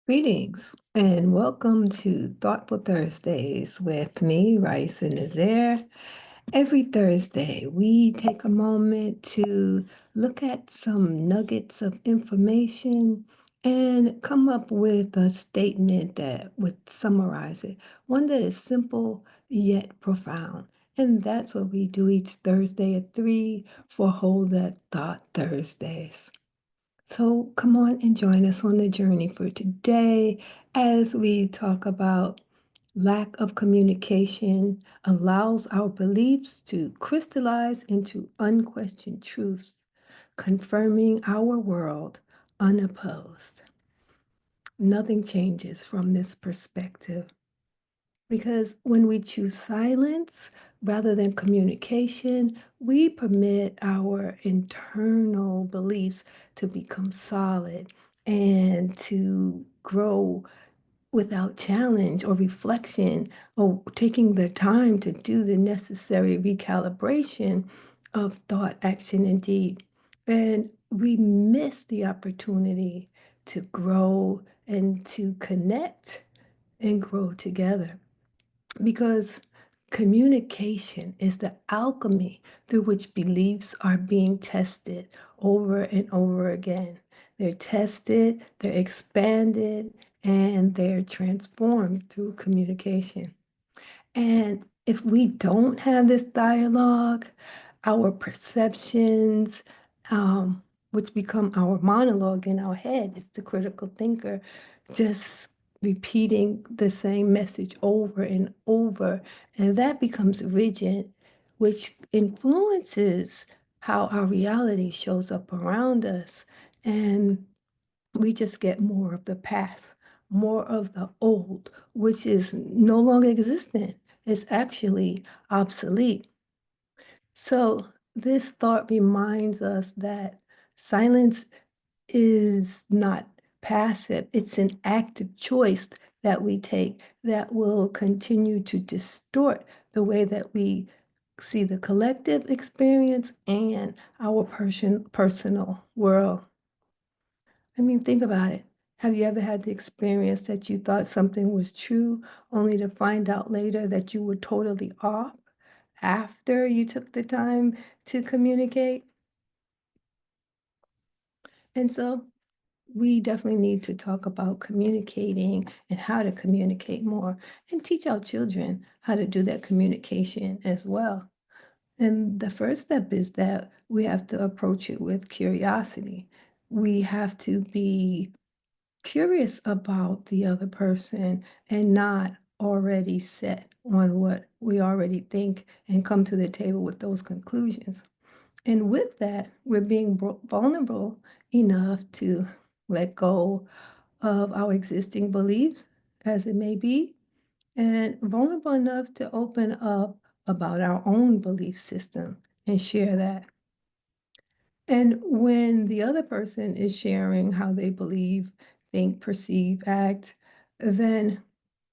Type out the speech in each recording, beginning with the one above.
Greetings and welcome to Thoughtful Thursdays with me, Rice and Nazaire. Every Thursday, we take a moment to look at some nuggets of information and come up with a statement that would summarize it, one that is simple yet profound. And that's what we do each Thursday at 3 for Hold That Thought Thursdays. So come on and join us on the journey for today as we talk about lack of communication allows our beliefs to crystallize into unquestioned truths, confirming our world unopposed. Nothing changes from this perspective. Because when we choose silence rather than communication, we permit our internal beliefs to become solid and to grow without challenge or reflection or taking the time to do the necessary recalibration of thought, action, and deed. And we miss the opportunity to grow and to connect and grow together because communication is the alchemy through which beliefs are being tested over and over again. They're tested, they're expanded, and they're transformed through communication. And if we don't have this dialogue, our perceptions, which become our monologue in our head, it's the critical thinker, just repeating the same message over and over. And that becomes rigid, which influences how our reality shows up around us. And we just get more of the past, more of the old, which is no longer existent. It's actually obsolete. So this thought reminds us that silence is not passive, it's an active choice that we take that will continue to distort the way that we see the collective experience and our personal world. I mean, think about it. Have you ever had the experience that you thought something was true, only to find out later that you were totally off after you took the time to communicate? And so we definitely need to talk about communicating and how to communicate more and teach our children how to do that communication as well. And the first step is that we have to approach it with curiosity. We have to be curious about the other person and not already set on what we already think and come to the table with those conclusions. And with that, we're being vulnerable enough to let go of our existing beliefs, as it may be, and vulnerable enough to open up about our own belief system and share that. And when the other person is sharing how they believe, think, perceive, act, then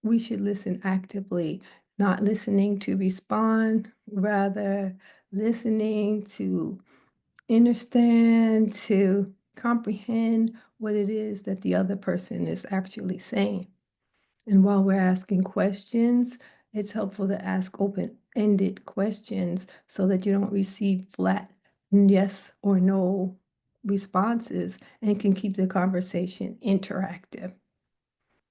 we should listen actively, not listening to respond, rather listening to understand, to comprehend what it is that the other person is actually saying. And while we're asking questions, it's helpful to ask open-ended questions so that you don't receive flat yes or no responses and can keep the conversation interactive.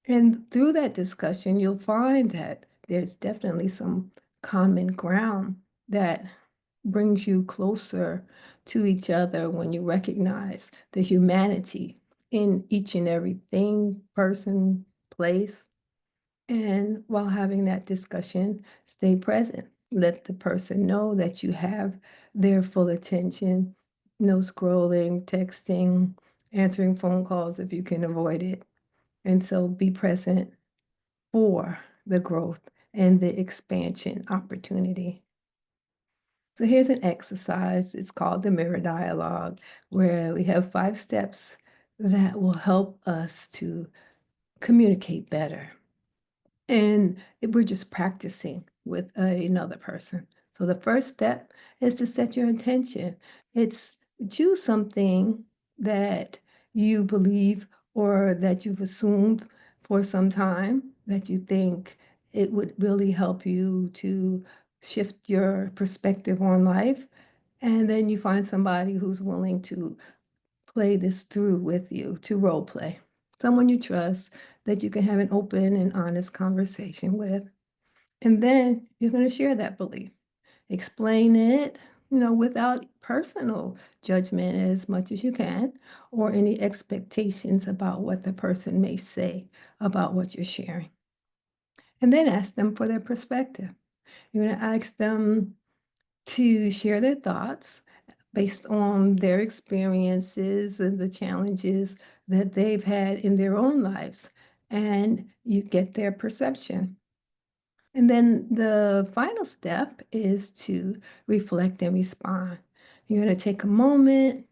And through that discussion, you'll find that there's definitely some common ground that brings you closer to each other when you recognize the humanity in each and every thing, person, place. And while having that discussion, stay present. Let the person know that you have their full attention. No scrolling, texting, answering phone calls if you can avoid it. And so be present for the growth and the expansion opportunity. So here's an exercise. It's called the mirror dialogue, where we have 5 steps that will help us to communicate better. And we're just practicing with another person. So the first step is to set your intention. It's choose something that you believe or that you've assumed for some time that you think it would really help you to shift your perspective on life. And then you find somebody who's willing to play this through with you, to role play. Someone you trust that you can have an open and honest conversation with. And then you're going to share that belief. Explain it, without personal judgment as much as you can, or any expectations about what the person may say about what you're sharing. And then ask them for their perspective. You're going to ask them to share their thoughts based on their experiences and the challenges that they've had in their own lives. And you get their perception. And then the final step is to reflect and respond. You're going to take a moment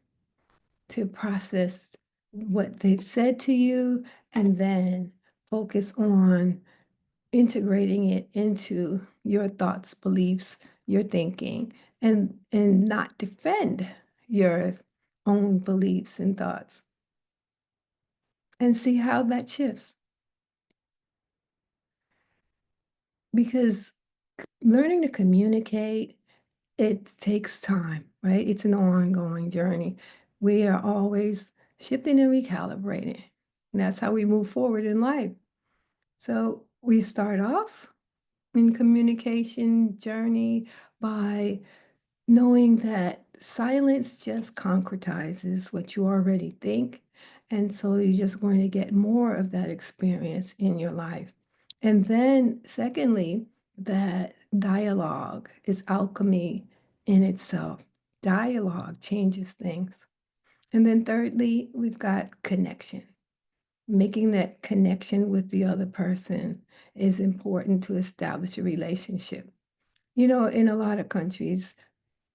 to process what they've said to you and then focus on integrating it into your thoughts, beliefs, your thinking, and not defend your own beliefs and thoughts, and see how that shifts. Because learning to communicate, it takes time, right? It's an ongoing journey. We are always shifting and recalibrating. And that's how we move forward in life. So we start off in communication journey by knowing that silence just concretizes what you already think. And so you're just going to get more of that experience in your life. And then, secondly, that dialogue is alchemy in itself. Dialogue changes things. And then, thirdly, we've got connection. Making that connection with the other person is important to establish a relationship. In a lot of countries,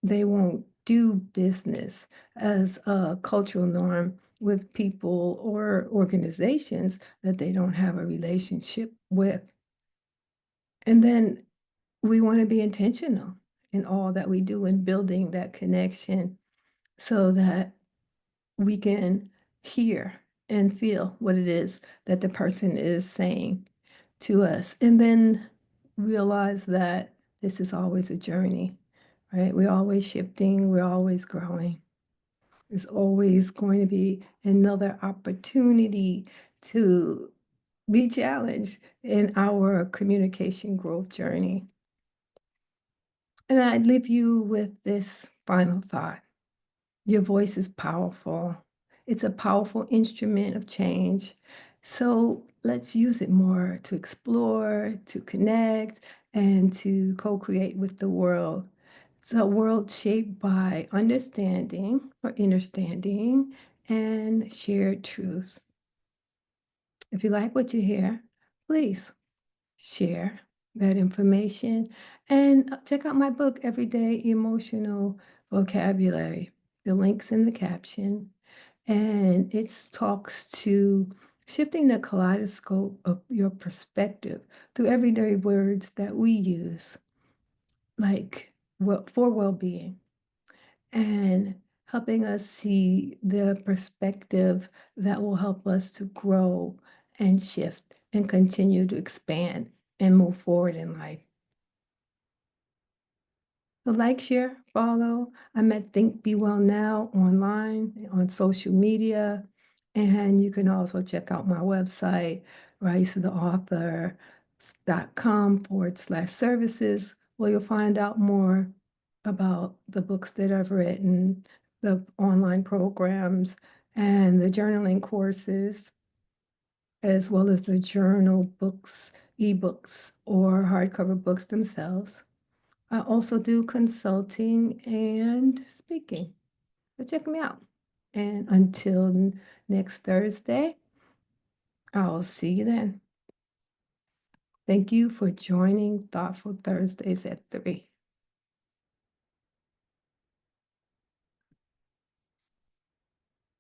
they won't do business as a cultural norm with people or organizations that they don't have a relationship with. And then we want to be intentional in all that we do in building that connection so that we can hear and feel what it is that the person is saying to us. And then realize that this is always a journey, right? We're always shifting, we're always growing. There's always going to be another opportunity to be challenged in our communication growth journey. And I'd leave you with this final thought. Your voice is powerful. It's a powerful instrument of change. So let's use it more to explore, to connect, and to co create with the world. It's a world shaped by understanding or understanding and shared truths. If you like what you hear, please share that information and check out my book, Everyday Emotional Vocabulary. The link's in the caption, and it talks to shifting the kaleidoscope of your perspective through everyday words that we use, like for well-being, and helping us see the perspective that will help us to grow and shift and continue to expand and move forward in life. So like, share, follow. I'm at Think Be Well Now online on social media. And you can also check out my website, ricetheauthor.com/services, where you'll find out more about the books that I've written, the online programs, and the journaling courses, as well as the journal books, ebooks, or hardcover books themselves. I also do consulting and speaking. So check me out. And until next Thursday, I'll see you then. Thank you for joining Thoughtful Thursdays at 3.